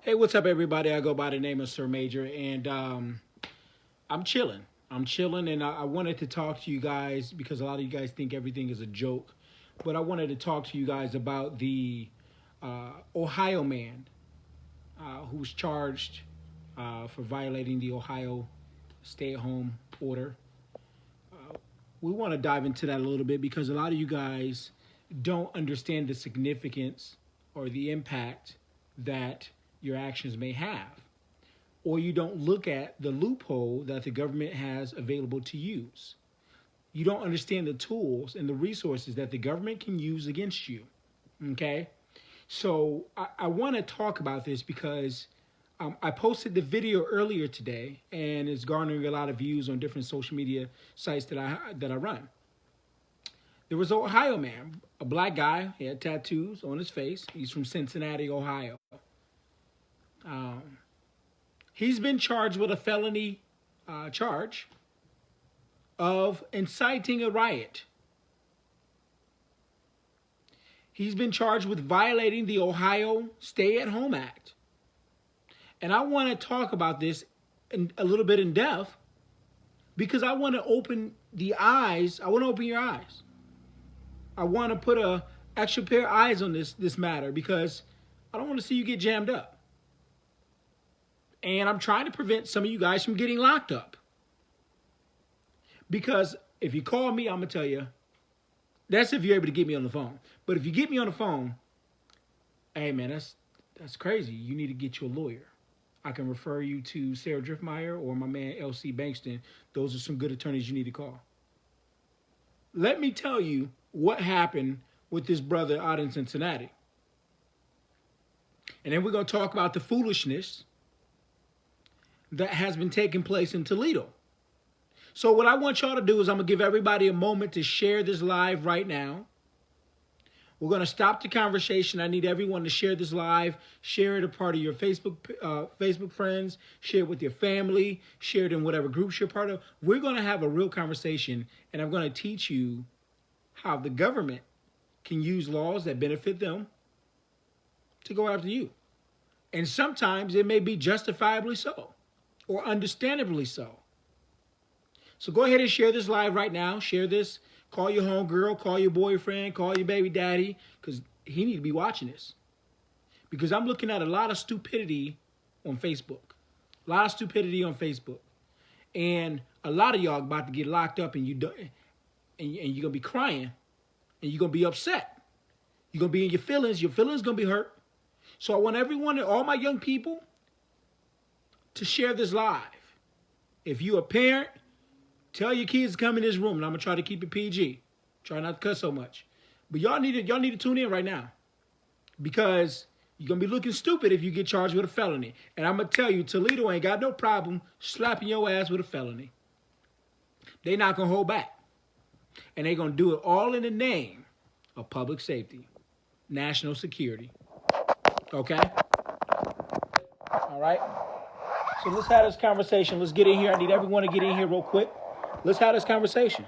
Hey, what's up, everybody? I go by the name of Sir Major, and I'm chilling. I'm chilling, and I wanted to talk to you guys because a lot of you guys think everything is a joke, but I wanted to talk to you guys about the Ohio man who was charged for violating the Ohio stay-at-home order. We want to dive into that a little bit because a lot of you guys don't understand the significance or the impact that your actions may have, or you don't look at the loophole that the government has available to use. You don't understand the tools and the resources that the government can use against you. Okay? So I want to talk about this because I posted the video earlier today, and it's garnering a lot of views on different social media sites that I run. There was an Ohio man, a black guy. He had tattoos on his face. He's from Cincinnati, Ohio. He's been charged with a felony charge of inciting a riot. He's been charged with violating the Ohio Stay-at-Home Act. And I want to talk about this a little bit in depth because I want to open the eyes. I want to open your eyes. I want to put a extra pair of eyes on this matter because I don't want to see you get jammed up. And I'm trying to prevent some of you guys from getting locked up. Because if you call me, I'm going to tell you, that's if you're able to get me on the phone. But if you get me on the phone, hey, man, that's crazy. You need to get you a lawyer. I can refer you to Sarah Driftmeyer or my man, L.C. Bankston. Those are some good attorneys you need to call. Let me tell you what happened with this brother out in Cincinnati. And then we're going to talk about the foolishness that has been taking place in Toledo. So what I want y'all to do is I'm going to give everybody a moment to share this live right now. We're going to stop the conversation. I need everyone to share this live. Share it a part of your Facebook friends. Share it with your family. Share it in whatever groups you're part of. We're going to have a real conversation, and I'm going to teach you how the government can use laws that benefit them to go after you. And sometimes it may be justifiably so, or understandably so. So go ahead and share this live right now. Share this. Call your homegirl, call your boyfriend, call your baby daddy, because he need to be watching this. Because I'm looking at a lot of stupidity on Facebook. A lot of stupidity on Facebook. And a lot of y'all about to get locked up, and you're going to be crying, and you're going to be upset. You're going to be in your feelings. Your feelings going to be hurt. So I want everyone, all my young people, to share this live. If you're a parent, tell your kids to come in this room, and I'm gonna try to keep it PG. Try not to cuss so much. But y'all need to tune in right now, because you're gonna be looking stupid if you get charged with a felony. And I'm gonna tell you, Toledo ain't got no problem slapping your ass with a felony. They not gonna hold back, and they gonna do it all in the name of public safety, national security. Okay. All right. So let's have this conversation. Let's get in here. I need everyone to get in here real quick. Let's have this conversation.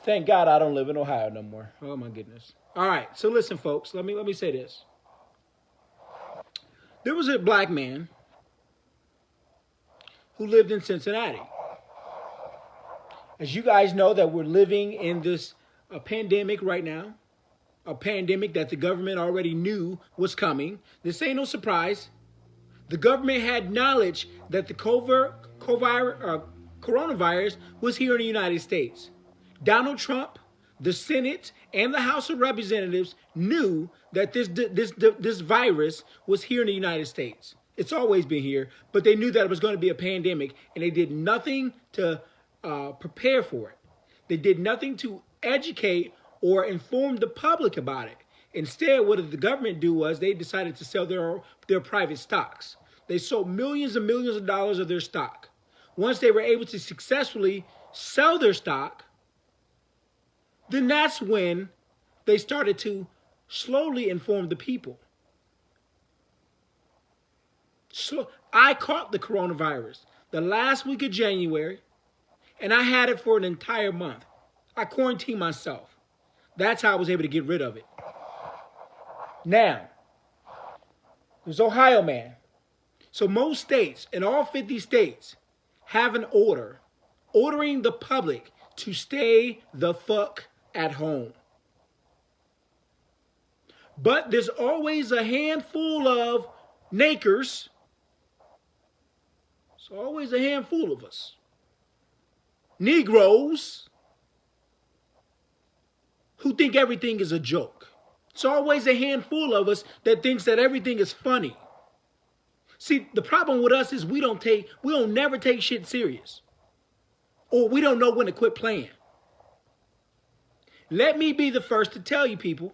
Thank God I don't live in Ohio no more. Oh my goodness. All right. So listen, folks. Let me say this. There was a black man who lived in Cincinnati. As you guys know, that we're living in this pandemic right now. A pandemic that the government already knew was coming. This ain't no surprise. The government had knowledge that the coronavirus was here in the United States. Donald Trump, the Senate, and the House of Representatives knew that this virus was here in the United States. It's always been here, but they knew that it was going to be a pandemic, and they did nothing to prepare for it. They did nothing to educate or inform the public about it. Instead, what did the government do was they decided to sell their private stocks. They sold millions and millions of dollars of their stock. Once they were able to successfully sell their stock, then that's when they started to slowly inform the people. I caught the coronavirus the last week of January, and I had it for an entire month. I quarantined myself. That's how I was able to get rid of it. Now, was Ohio man. So most states, in all 50 states, have an order ordering the public to stay the fuck at home. But there's always a handful of nakers. There's always a handful of us. Negroes who think everything is a joke. It's always a handful of us that thinks that everything is funny. See, the problem with us is we don't never take shit serious. Or we don't know when to quit playing. Let me be the first to tell you people,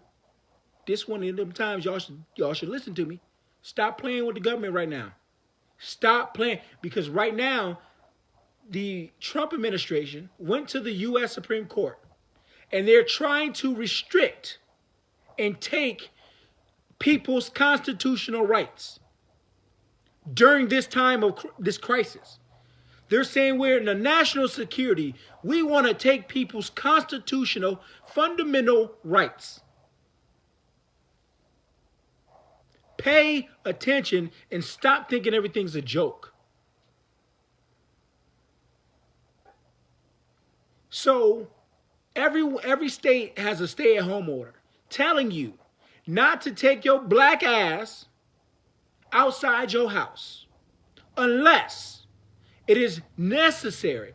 this one of them times y'all should listen to me. Stop playing with the government right now. Stop playing, because right now the Trump administration went to the U.S. Supreme Court and they're trying to restrict and take people's constitutional rights during this time of this crisis. They're saying we're in the national security. We want to take people's constitutional fundamental rights. Pay attention and stop thinking everything's a joke. So every state has a stay-at-home order telling you not to take your black ass outside your house unless it is necessary,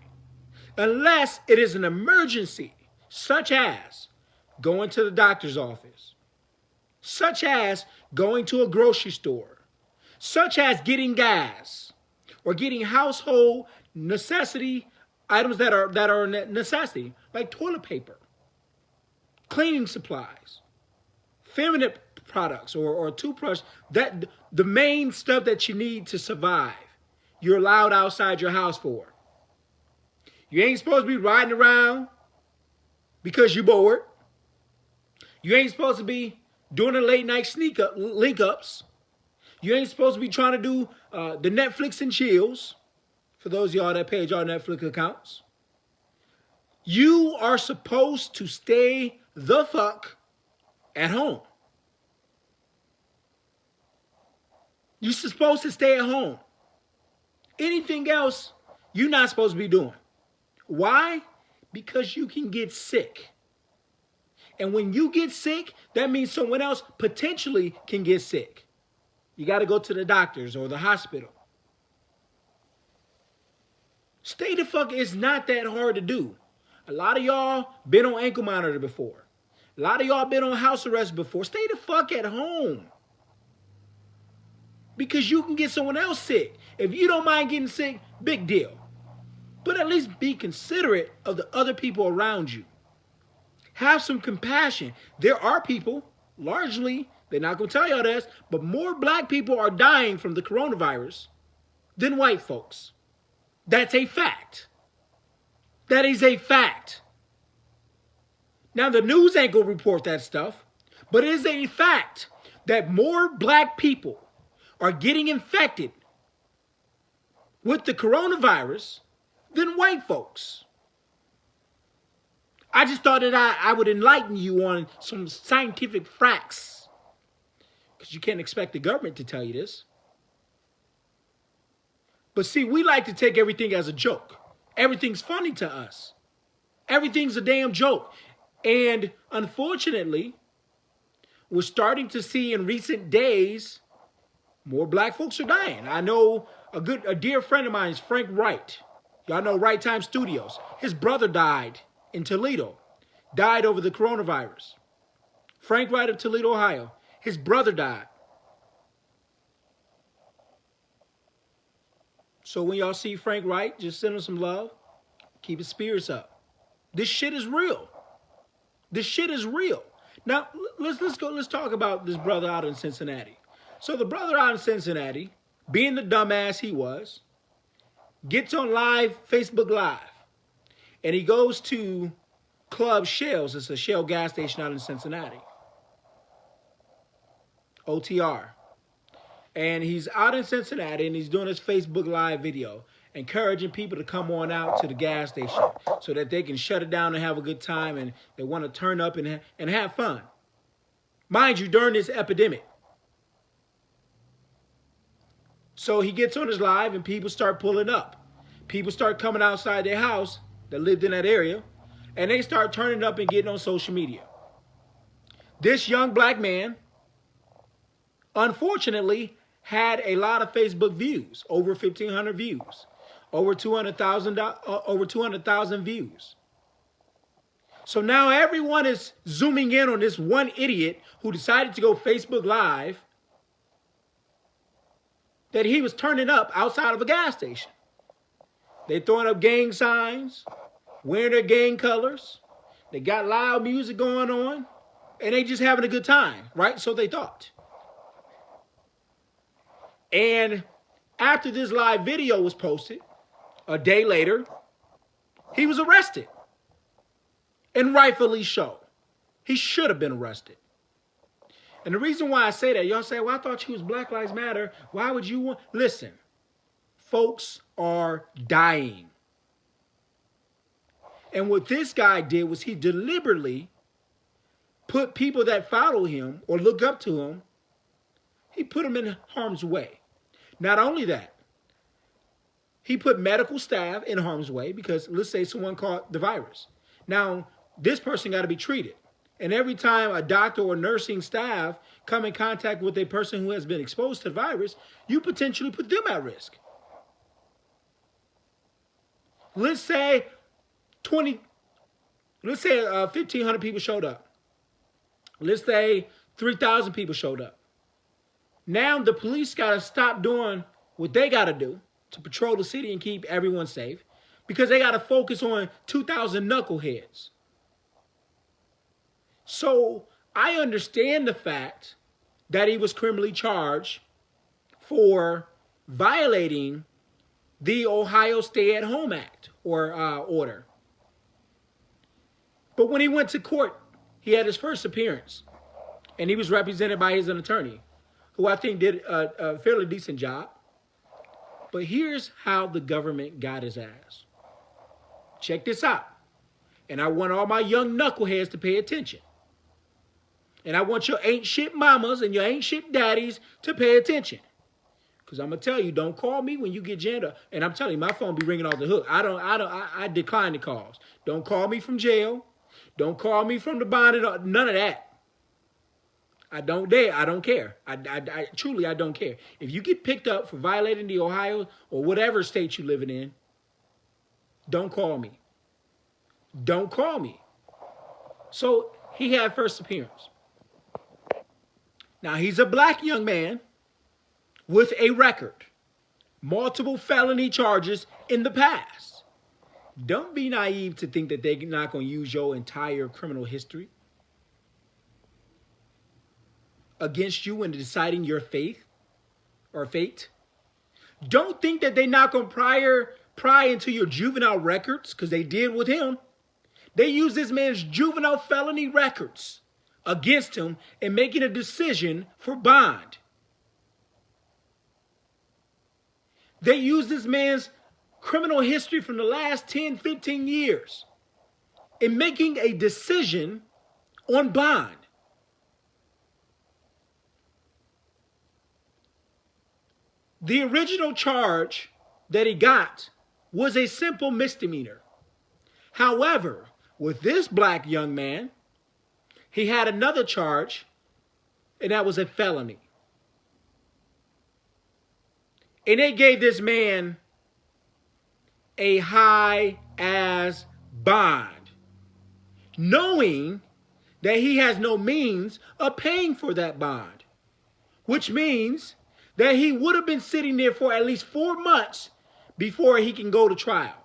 unless it is an emergency, such as going to the doctor's office, such as going to a grocery store, such as getting gas or getting household necessity items that are necessity, like toilet paper, cleaning supplies, feminine products, or a toothbrush, that the main stuff that you need to survive, you're allowed outside your house for. You ain't supposed to be riding around because you're bored. You ain't supposed to be doing the late night link ups. You ain't supposed to be trying to do the Netflix and chills. For those of y'all that paid y'all Netflix accounts. You are supposed to stay the fuck at home. You're supposed to stay at home. Anything else, you're not supposed to be doing. Why? Because you can get sick. And when you get sick, that means someone else potentially can get sick. You got to go to the doctors or the hospital. Stay the fuck, it's not that hard to do. A lot of y'all been on ankle monitor before. A lot of y'all been on house arrest before. Stay the fuck at home. Because you can get someone else sick. If you don't mind getting sick, big deal. But at least be considerate of the other people around you. Have some compassion. There are people, largely, they're not going to tell y'all this, but more black people are dying from the coronavirus than white folks. That's a fact. That is a fact. Now, the news ain't going to report that stuff, but it is a fact that more black people are getting infected with the coronavirus than white folks. I just thought that I would enlighten you on some scientific facts, because you can't expect the government to tell you this. But see, we like to take everything as a joke. Everything's funny to us. Everything's a damn joke. And unfortunately, we're starting to see in recent days, more black folks are dying. I know a dear friend of mine is Frank Wright. Y'all know Right Time Studios. His brother died in Toledo. Died over the coronavirus. Frank Wright of Toledo, Ohio. His brother died. So when y'all see Frank Wright, just send him some love. Keep his spirits up. This shit is real. This shit is real. Now, let's talk about this brother out in Cincinnati. So the brother out in Cincinnati, being the dumbass he was, gets on Facebook Live. And he goes to Club Shell's. It's a Shell gas station out in Cincinnati. OTR. And he's out in Cincinnati and he's doing his Facebook Live video, encouraging people to come on out to the gas station so that they can shut it down and have a good time, and they want to turn up and have fun. Mind you, during this epidemic. So he gets on his live and people start pulling up. People start coming outside their house that lived in that area, and they start turning up and getting on social media. This young black man, unfortunately, had a lot of Facebook views, over 1,500 views, over 200,000 views. So now everyone is zooming in on this one idiot who decided to go Facebook Live that he was turning up outside of a gas station. They throwing up gang signs, wearing their gang colors. They got loud music going on, and they just having a good time, right? So they thought. And after this live video was posted, a day later, he was arrested. And rightfully so. He should have been arrested. And the reason why I say that, y'all say, well, I thought you was Black Lives Matter. Why would you want... Listen, folks are dying. And what this guy did was he deliberately put people that follow him or look up to him, he put them in harm's way. Not only that, he put medical staff in harm's way because let's say someone caught the virus. Now, this person got to be treated. And every time a doctor or nursing staff come in contact with a person who has been exposed to the virus, you potentially put them at risk. Let's say 1,500 people showed up. Let's say 3,000 people showed up. Now the police got to stop doing what they got to do to patrol the city and keep everyone safe because they got to focus on 2,000 knuckleheads. So I understand the fact that he was criminally charged for violating the Ohio Stay-at-Home Act or order. But when he went to court, he had his first appearance, and he was represented by his attorney, who I think did a fairly decent job. But here's how the government got his ass. Check this out. And I want all my young knuckleheads to pay attention. And I want your ain't shit mamas and your ain't shit daddies to pay attention. Because I'm going to tell you, don't call me when you get jammed up. And I'm telling you, my phone be ringing off the hook. I decline the calls. Don't call me from jail. Don't call me from the bond. None of that. I don't dare. I don't care. I truly, I don't care. If you get picked up for violating the Ohio or whatever state you're living in, don't call me. Don't call me. So he had first appearance. Now, he's a black young man with a record. Multiple felony charges in the past. Don't be naive to think that they're not going to use your entire criminal history against you when deciding your fate or fate. Don't think that they're not going to pry into your juvenile records, because they did with him. They used this man's juvenile felony records against him in making a decision for bond. They used this man's criminal history from the last 10, 15 years in making a decision on bond. The original charge that he got was a simple misdemeanor. However, with this black young man, he had another charge, and that was a felony. And they gave this man a high-ass bond, knowing that he has no means of paying for that bond, which means that he would have been sitting there for at least 4 months before he can go to trial.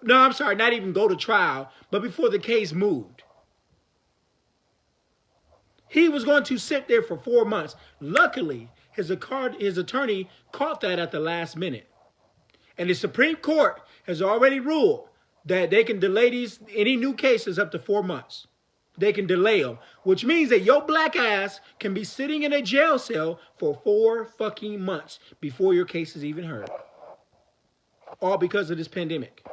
No, I'm sorry, not even go to trial, but before the case moved. He was going to sit there for 4 months. Luckily, his attorney caught that at the last minute. And the Supreme Court has already ruled that they can delay any new cases up to 4 months. They can delay them, which means that your black ass can be sitting in a jail cell for 4 fucking months before your case is even heard. All because of this pandemic.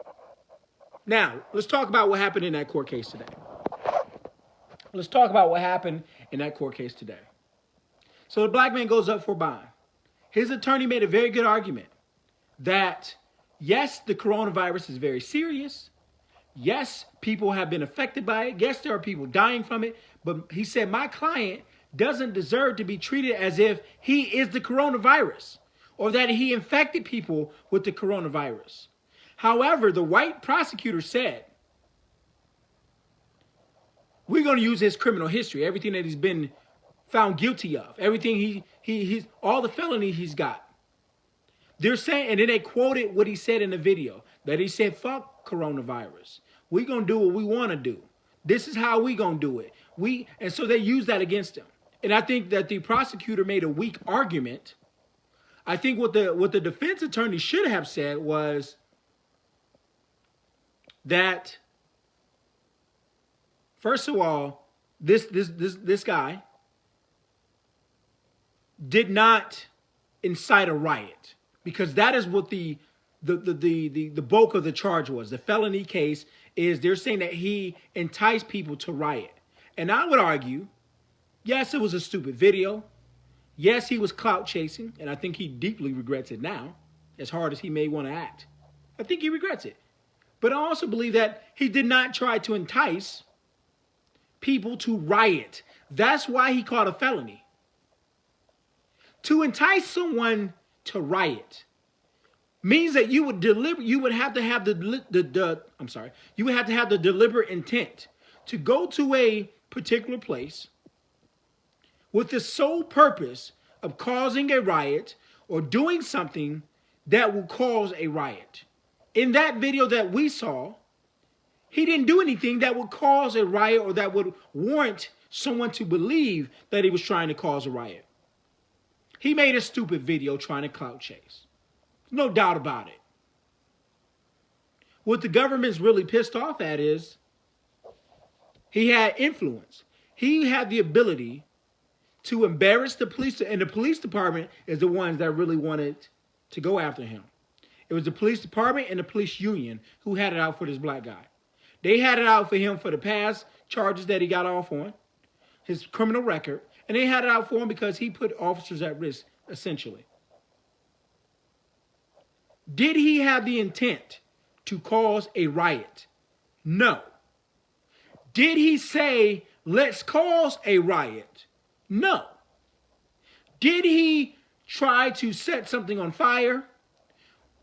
Now, let's talk about what happened in that court case today. Let's talk about what happened in that court case today. So the black man goes up for bond. His attorney made a very good argument that, yes, the coronavirus is very serious. Yes, people have been affected by it. Yes, there are people dying from it. But he said, my client doesn't deserve to be treated as if he is the coronavirus or that he infected people with the coronavirus. However, the white prosecutor said, we're going to use his criminal history, everything that he's been found guilty of, everything he's all the felonies he's got. They're saying, and then they quoted what he said in the video, that he said, fuck coronavirus. We're going to do what we want to do. This is how we going to do it. And so they used that against him. And I think that the prosecutor made a weak argument. I think what the defense attorney should have said was that, first of all, this guy did not incite a riot, because that is what the bulk of the charge was. The felony case is they're saying that he enticed people to riot. And I would argue, yes, it was a stupid video. Yes, he was clout chasing, and I think he deeply regrets it now, as hard as he may want to act. I think he regrets it. But I also believe that he did not try to entice people to riot. That's why he caught a felony. To entice someone to riot means that you would have to have the deliberate intent to go to a particular place with the sole purpose of causing a riot or doing something that will cause a riot. In that video that we saw, he didn't do anything that would cause a riot or that would warrant someone to believe that he was trying to cause a riot. He made a stupid video trying to clout chase. No doubt about it. What the government's really pissed off at is he had influence. He had the ability to embarrass the police, and the police department is the ones that really wanted to go after him. It was the police department and the police union who had it out for this black guy. They had it out for him for the past charges that he got off on, his criminal record, and they had it out for him because he put officers at risk, essentially. Did he have the intent to cause a riot? No. Did he say, let's cause a riot? No. Did he try to set something on fire?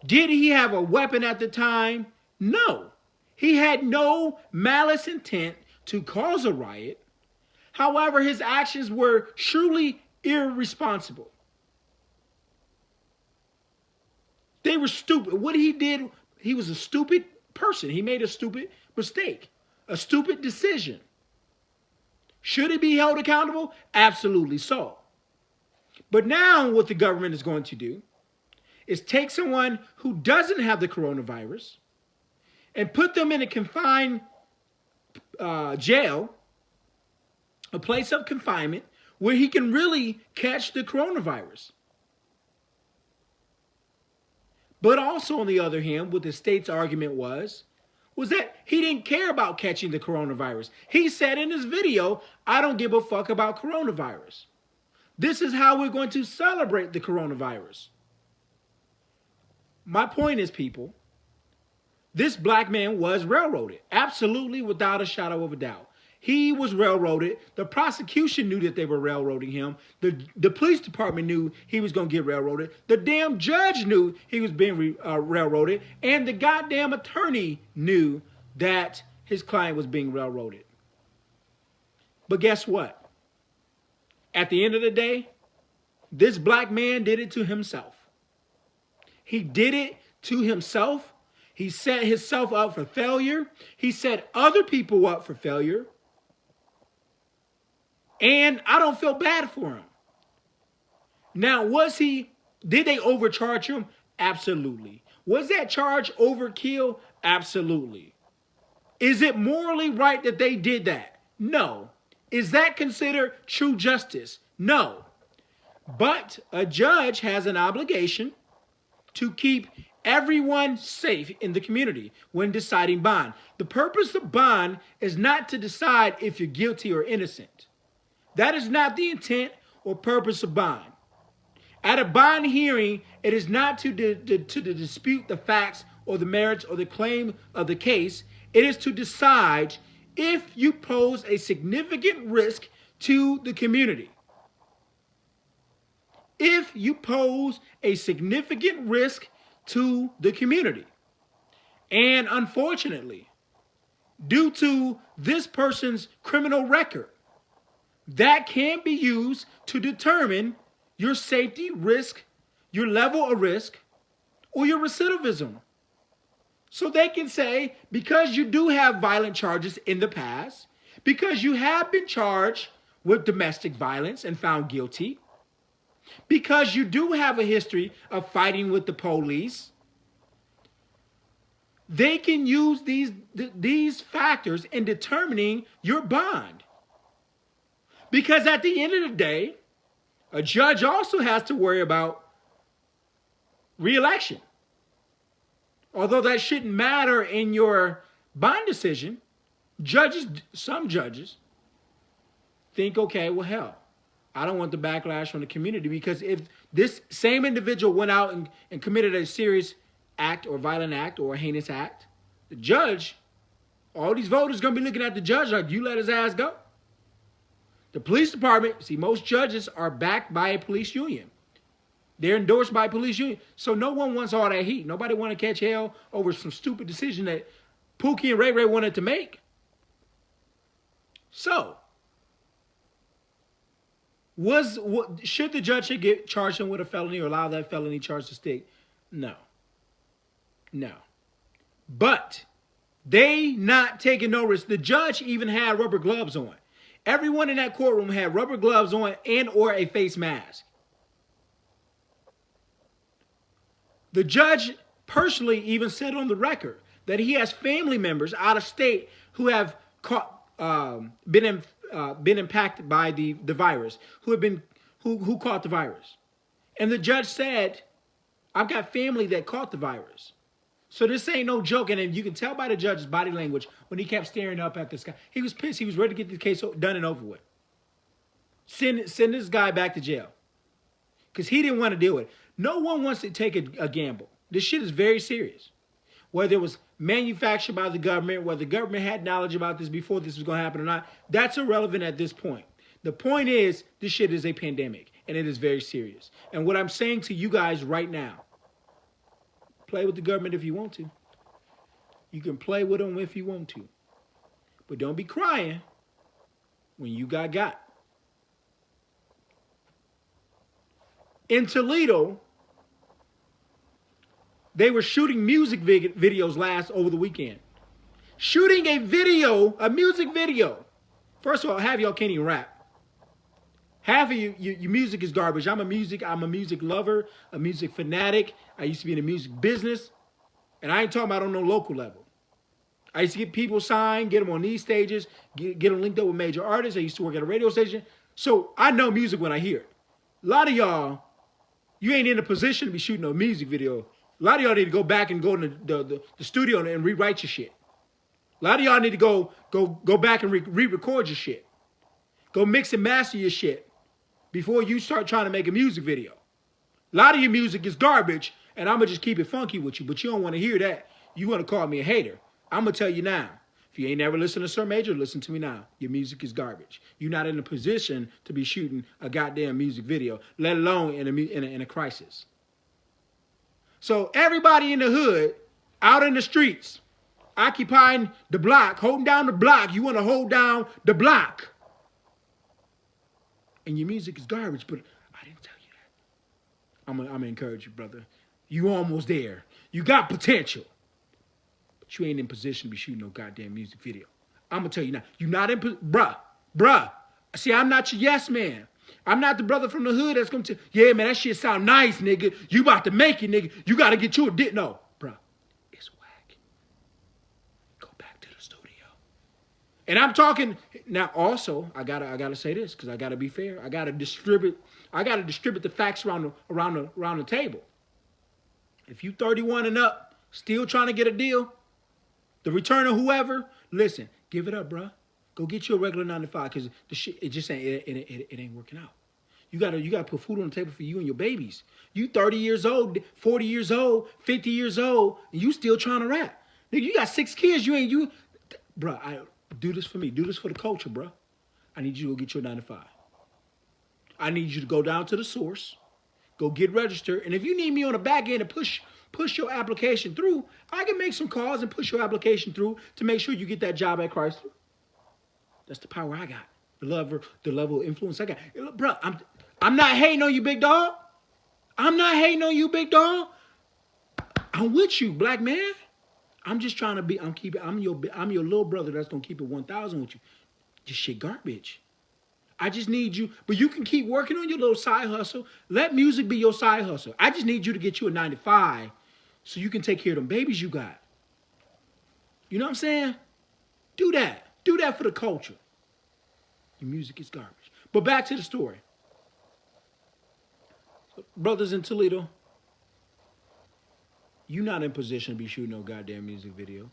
Did he have a weapon at the time? No. He had no malice intent to cause a riot. However, his actions were surely irresponsible. They were stupid. What he did, he was a stupid person. He made a stupid mistake, a stupid decision. Should he be held accountable? Absolutely so. But now what the government is going to do is take someone who doesn't have the coronavirus and put them in a confined jail, a place of confinement where he can really catch the coronavirus. But also, on the other hand, what the state's argument was that he didn't care about catching the coronavirus. He said in his video, I don't give a fuck about coronavirus. This is how we're going to celebrate the coronavirus. My point is, people, this black man was railroaded. Absolutely, without a shadow of a doubt. He was railroaded. The prosecution knew that they were railroading him. The police department knew he was going to get railroaded. The damn judge knew he was being railroaded. And the goddamn attorney knew that his client was being railroaded. But guess what? At the end of the day, this black man did it to himself. He did it to himself. He set himself up for failure. He set other people up for failure. And I don't feel bad for him. Now, did they overcharge him? Absolutely. Was that charge overkill? Absolutely. Is it morally right that they did that? No. Is that considered true justice? No. But a judge has an obligation to keep everyone safe in the community when deciding bond. The purpose of bond is not to decide if you're guilty or innocent. That is not the intent or purpose of bond. At a bond hearing, it is not to dispute the facts or the merits or the claim of the case. It is to decide if you pose a significant risk to the community. If you pose a significant risk to the community. And unfortunately, due to this person's criminal record, that can be used to determine your safety risk, your level of risk, or your recidivism. So they can say, because you do have violent charges in the past, because you have been charged with domestic violence and found guilty, because you do have a history of fighting with the police, they can use these factors in determining your bond. Because at the end of the day, a judge also has to worry about re-election. Although that shouldn't matter in your bond decision, some judges think, okay, well, hell, I don't want the backlash from the community, because if this same individual went out and committed a serious act or violent act or a heinous act, the judge, all these voters going to be looking at the judge like, you let his ass go. The police department, see, most judges are backed by a police union. They're endorsed by a police union. So no one wants all that heat. Nobody want to catch hell over some stupid decision that Pookie and Ray Ray wanted to make. So, should the judge get charged him with a felony or allow that felony charge to stick? No. No. But they not taking no risk. The judge even had rubber gloves on. Everyone in that courtroom had rubber gloves on and or a face mask. The judge personally even said on the record that he has family members out of state who have been impacted by the virus, who caught the virus. And the judge said, I've got family that caught the virus. So this ain't no joke. And you can tell by the judge's body language when he kept staring up at the sky. He was pissed. He was ready to get the case done and over with. Send this guy back to jail. Because he didn't want to deal with it. No one wants to take a gamble. This shit is very serious. Whether it was manufactured by the government, whether the government had knowledge about this before this was going to happen or not, that's irrelevant at this point. The point is, this shit is a pandemic, and it is very serious. And what I'm saying to you guys right now, play with the government if you want to. You can play with them if you want to. But don't be crying when you got. In Toledo, they were shooting music videos over the weekend. Shooting a music video. First of all, half of y'all can't even rap. Half of your music is garbage. I'm a music lover, a music fanatic. I used to be in the music business. And I ain't talking about on no local level. I used to get people signed, get them on these stages, get them linked up with major artists. I used to work at a radio station. So I know music when I hear it. A lot of y'all, you ain't in a position to be shooting a music video. A lot of y'all need to go back and go in the studio and rewrite your shit. A lot of y'all need to go back and re-record your shit. Go mix and master your shit before you start trying to make a music video. A lot of your music is garbage, and I'm going to just keep it funky with you, but you don't want to hear that. You want to call me a hater. I'm going to tell you now. If you ain't never listened to Sir Major, listen to me now. Your music is garbage. You're not in a position to be shooting a goddamn music video, let alone in a crisis. So everybody in the hood, out in the streets, occupying the block, holding down the block. You want to hold down the block. And your music is garbage, but I didn't tell you that. I'm gonna encourage you, brother. You almost there. You got potential. But you ain't in position to be shooting no goddamn music video. I'm gonna tell you now. You're not in bruh. See, I'm not your yes man. I'm not the brother from the hood that's gonna tell, yeah, man, that shit sound nice, nigga. You about to make it, nigga. You gotta get you a dick. No, bruh. It's whack. Go back to the studio. And I'm talking now. Also, I gotta say this because I gotta be fair. I gotta distribute the facts around the table. If you 31 and up, still trying to get a deal, the return of whoever, listen, give it up, bruh. Go get you a regular 9 to 5 because the shit it ain't working out. You gotta put food on the table for you and your babies. You 30 years old, 40 years old, 50 years old, and you still trying to rap. Nigga, you got 6 kids. Bro, do this for me. Do this for the culture, bro. I need you to go get your 9 to 5. I need you to go down to the source, go get registered, and if you need me on the back end to push your application through, I can make some calls and push your application through to make sure you get that job at Chrysler. That's the power I got. The level of influence I got. Look, bro, I'm not hating on you, big dog. I'm not hating on you, big dog. I'm with you, black man. I'm just trying to be. I'm your little brother that's gonna keep it 1,000 with you. This shit garbage. I just need you, but you can keep working on your little side hustle. Let music be your side hustle. I just need you to get you a 9 to 5 so you can take care of them babies you got. You know what I'm saying? Do that. Do that for the culture. Your music is garbage. But back to the story. Brothers in Toledo, you're not in position to be shooting no goddamn music video.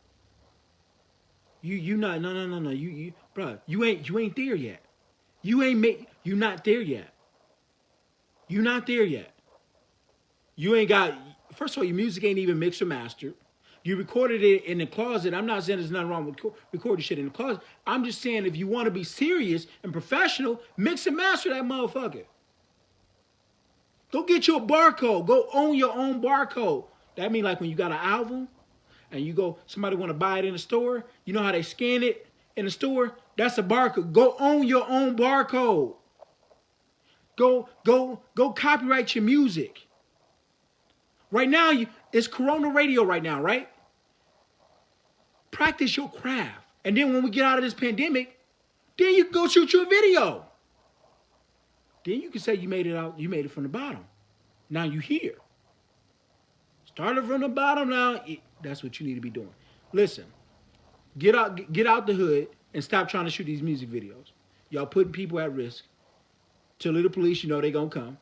You not no. You ain't there yet. You're not there yet. You're not there yet. You ain't got, first of all, your music ain't even mixed or mastered. You recorded it in the closet. I'm not saying there's nothing wrong with recording shit in the closet. I'm just saying if you want to be serious and professional, mix and master that motherfucker. Go get you a barcode. Go own your own barcode. That means like when you got an album and you go, somebody want to buy it in the store, you know how they scan it in the store? That's a barcode. Go own your own barcode. Go copyright your music. Right now, it's Corona Radio right now, right? Practice your craft. And then when we get out of this pandemic, then you can go shoot your video. Then you can say you made it out, you made it from the bottom. Now you here. Started from the bottom now. That's what you need to be doing. Listen, get out the hood and stop trying to shoot these music videos. Y'all putting people at risk. Toledo police, you know they gonna come.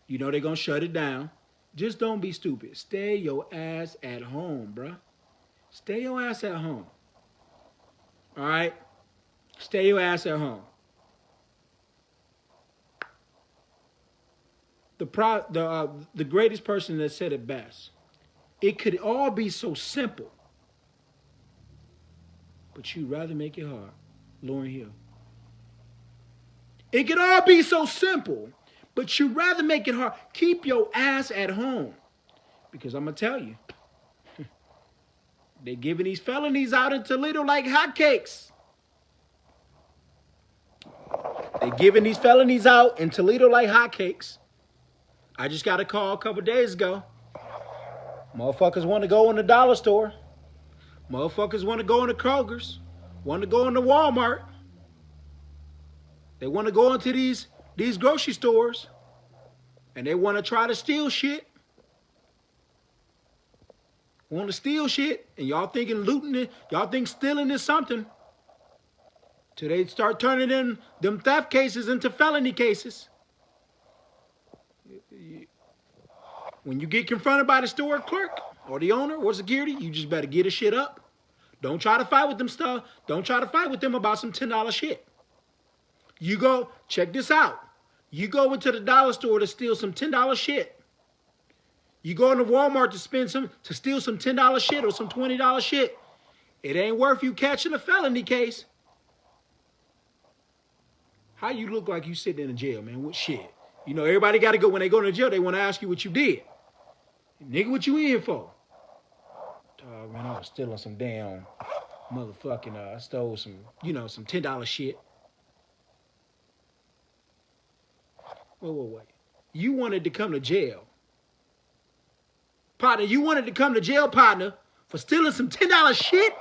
You know they gonna shut it down. Just don't be stupid. Stay your ass at home, bruh. Stay your ass at home. All right? Stay your ass at home. The greatest person that said it best. It could all be so simple, but you'd rather make it hard. Lauryn Hill. It could all be so simple, but you'd rather make it hard. Keep your ass at home. Because I'm going to tell you, they're giving these felonies out in Toledo like hotcakes. They're giving these felonies out in Toledo like hotcakes. I just got a call a couple days ago. Motherfuckers want to go in the dollar store. Motherfuckers want to go in the Kroger's. Want to go in the Walmart. They want to go into these grocery stores. And they want to try to steal shit. Want to steal shit. And y'all thinking looting it. Y'all think stealing is something. Till they start turning in them theft cases into felony cases. When you get confronted by the store clerk or the owner or security, you just better get a shit up. Don't try to fight with them stuff. Don't try to fight with them about some $10 shit. You go, check this out. You go into the dollar store to steal some $10 shit. You go into Walmart to steal some $10 shit or some $20 shit. It ain't worth you catching a felony case. How you look like you sitting in a jail, man? What shit? You know, everybody got to go, when they go to jail, they want to ask you what you did. Nigga, what you in for? Dog, man, I was stealing some damn motherfucking, I stole some, some $10 shit. Wait. You wanted to come to jail. Partner, you wanted to come to jail, partner, for stealing some $10 shit?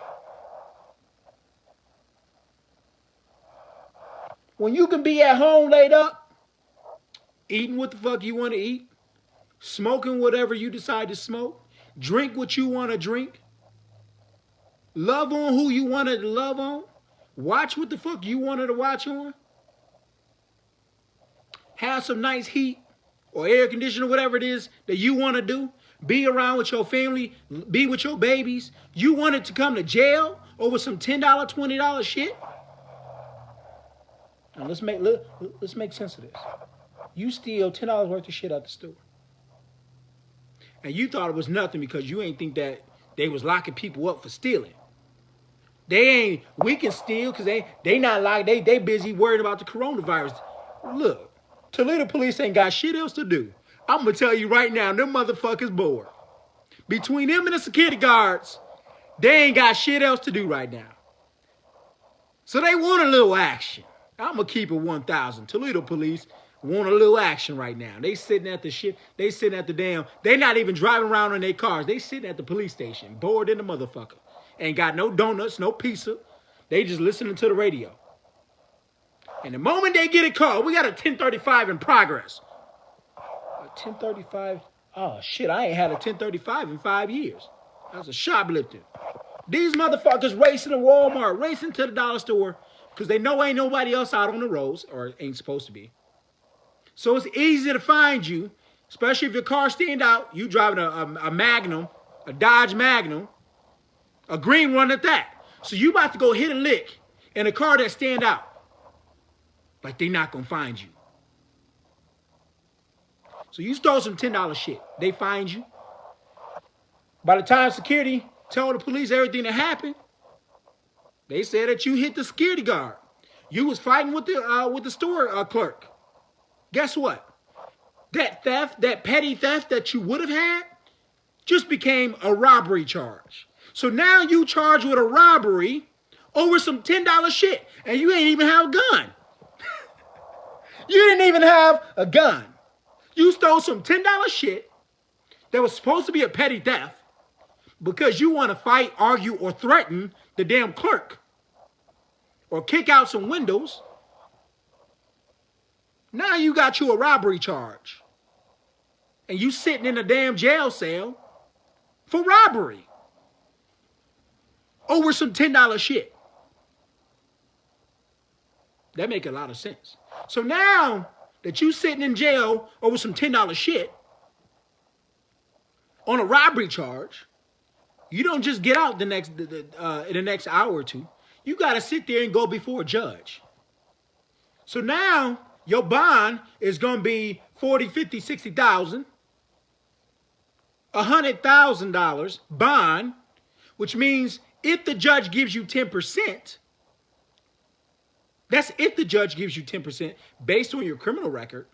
When you can be at home laid up, eating what the fuck you want to eat, smoking whatever you decide to smoke, drink what you want to drink, love on who you wanted to love on, watch what the fuck you wanted to watch on, have some nice heat or air conditioner, whatever it is that you want to do, be around with your family, be with your babies. You wanted to come to jail over some $10, $20 shit? Now let's make sense of this. You steal $10 worth of shit out the store. And you thought it was nothing because you ain't think that they was locking people up for stealing. We can steal because they not locked. They busy worried about the coronavirus. Look, Toledo police ain't got shit else to do. I'm going to tell you right now, them motherfuckers bored. Between them and the security guards, they ain't got shit else to do right now. So they want a little action. I'm going to keep it 1,000. Toledo police want a little action right now. They sitting at the shit. They sitting at the damn. They not even driving around in their cars. They sitting at the police station, bored in the motherfucker. Ain't got no donuts, no pizza. They just listening to the radio. And the moment they get a call, we got a 1035 in progress. A 1035? Oh, shit, I ain't had a 1035 in 5 years. That's a shoplifting. These motherfuckers racing to Walmart, racing to the dollar store, because they know ain't nobody else out on the roads, or ain't supposed to be. So it's easy to find you, especially if your car stand out. You driving a Magnum, a Dodge Magnum, a green one at that. So you about to go hit a lick in a car that stand out. Like they not going to find you. So you stole some $10 shit. They find you. By the time security told the police everything that happened, they said that you hit the security guard. You was fighting with the store clerk. Guess what? That theft, that petty theft that you would have had, just became a robbery charge. So now you charged with a robbery over some $10 shit, and you ain't even have a gun. You didn't even have a gun. You stole some $10 shit that was supposed to be a petty theft because you want to fight, argue, or threaten the damn clerk or kick out some windows. Now you got you a robbery charge. And you sitting in a damn jail cell for robbery over some $10 shit. That make a lot of sense. So now that you sitting in jail over some $10 shit on a robbery charge, you don't just get out in the next hour or two. You got to sit there and go before a judge. So now your bond is going to be $40,000, $50,000, $60,000, $100,000 bond, which means if the judge gives you 10%, that's if the judge gives you 10% based on your criminal record.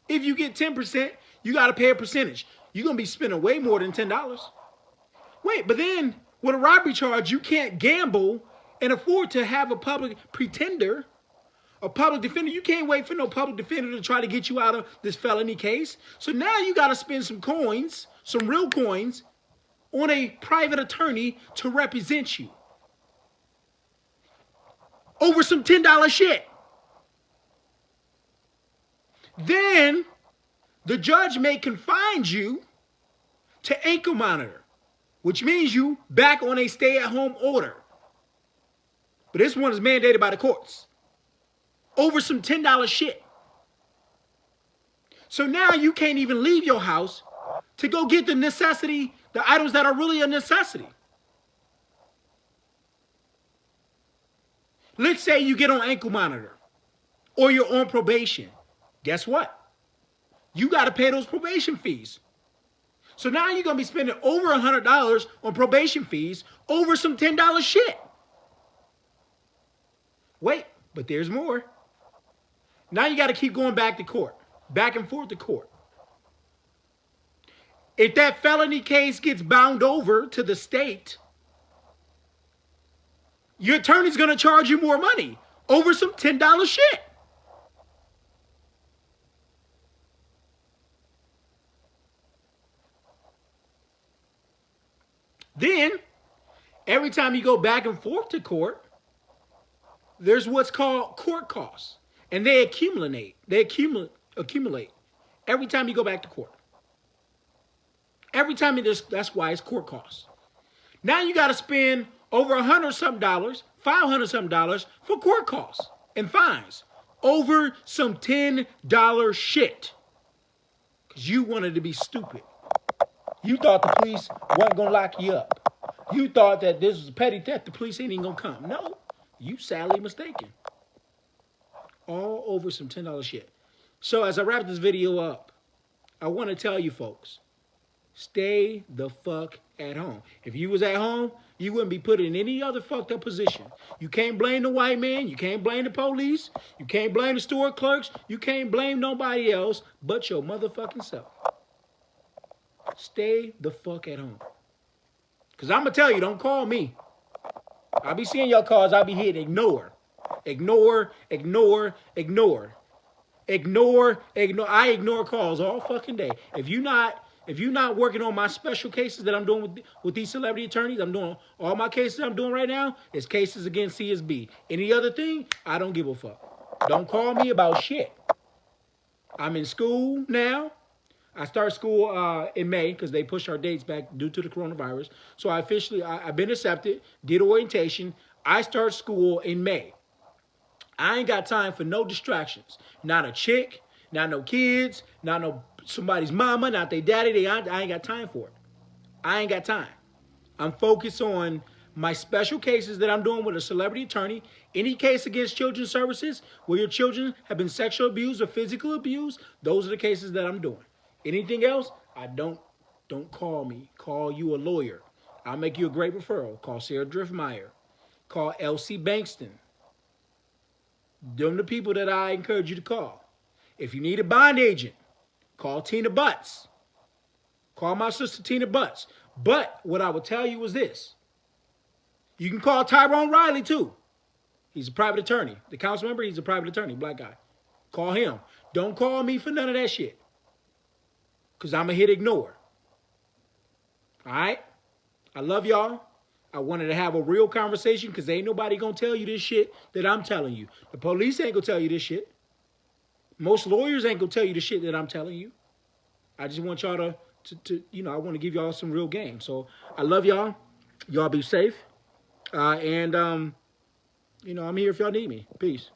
If you get 10%, you got to pay a percentage. You're going to be spending way more than $10. Wait, but then with a robbery charge, you can't gamble and afford to have a public pretender, a public defender. You can't wait for no public defender to try to get you out of this felony case. So now you got to spend some coins, some real coins, on a private attorney to represent you over some $10 shit. Then the judge may confine you to ankle monitor, which means you back on a stay-at-home order. But this one is mandated by the courts over some $10 shit. So now you can't even leave your house to go get the necessity, the items that are really a necessity. Let's say you get on ankle monitor or you're on probation. Guess what? You got to pay those probation fees. So now you're going to be spending over $100 on probation fees over some $10 shit. Wait, but there's more. Now you got to keep going back to court, back and forth to court. If that felony case gets bound over to the state, your attorney's going to charge you more money over some $10 shit. Then, every time you go back and forth to court, there's what's called court costs. And they accumulate. They accumulate every time you go back to court. Every time that's why it's court costs. Now you got to spend over $100-something, $500-something for court costs and fines over some $10 shit. Because you wanted to be stupid. You thought the police wasn't going to lock you up. You thought that this was a petty theft. The police ain't even going to come. No, you sadly mistaken. All over some $10 shit. So as I wrap this video up, I want to tell you folks, stay the fuck at home. If you was at home, you wouldn't be put in any other fucked up position. You can't blame the white man. You can't blame the police. You can't blame the store clerks. You can't blame nobody else but your motherfucking self. Stay the fuck at home. Because I'm going to tell you, don't call me. I'll be seeing your calls. I'll be hitting ignore. Ignore, ignore, ignore. Ignore. I ignore calls all fucking day. If you're not working on my special cases that I'm doing with these celebrity attorneys, I'm doing all my cases I'm doing right now is cases against CSB. Any other thing, I don't give a fuck. Don't call me about shit. I'm in school now. I start school in May because they pushed our dates back due to the coronavirus. So I've been accepted, did orientation. I start school in May. I ain't got time for no distractions. Not a chick, not no kids, not no somebody's mama, not their daddy. I ain't got time for it. I ain't got time. I'm focused on my special cases that I'm doing with a celebrity attorney. Any case against children's services where your children have been sexual abused or physical abused, those are the cases that I'm doing. Anything else, don't call me. Call you a lawyer. I'll make you a great referral. Call Sarah Driftmeyer. Call Elsie Bankston. Them the people that I encourage you to call. If you need a bond agent, call Tina Butts. Call my sister Tina Butts. But what I would tell you is this. You can call Tyrone Riley too. He's a private attorney. The council member, he's a private attorney, black guy. Call him. Don't call me for none of that shit. Because I'm going to hit ignore. All right? I love y'all. I wanted to have a real conversation because ain't nobody going to tell you this shit that I'm telling you. The police ain't going to tell you this shit. Most lawyers ain't going to tell you the shit that I'm telling you. I just want y'all to I want to give y'all some real game. So I love y'all. Y'all be safe. I'm here if y'all need me. Peace.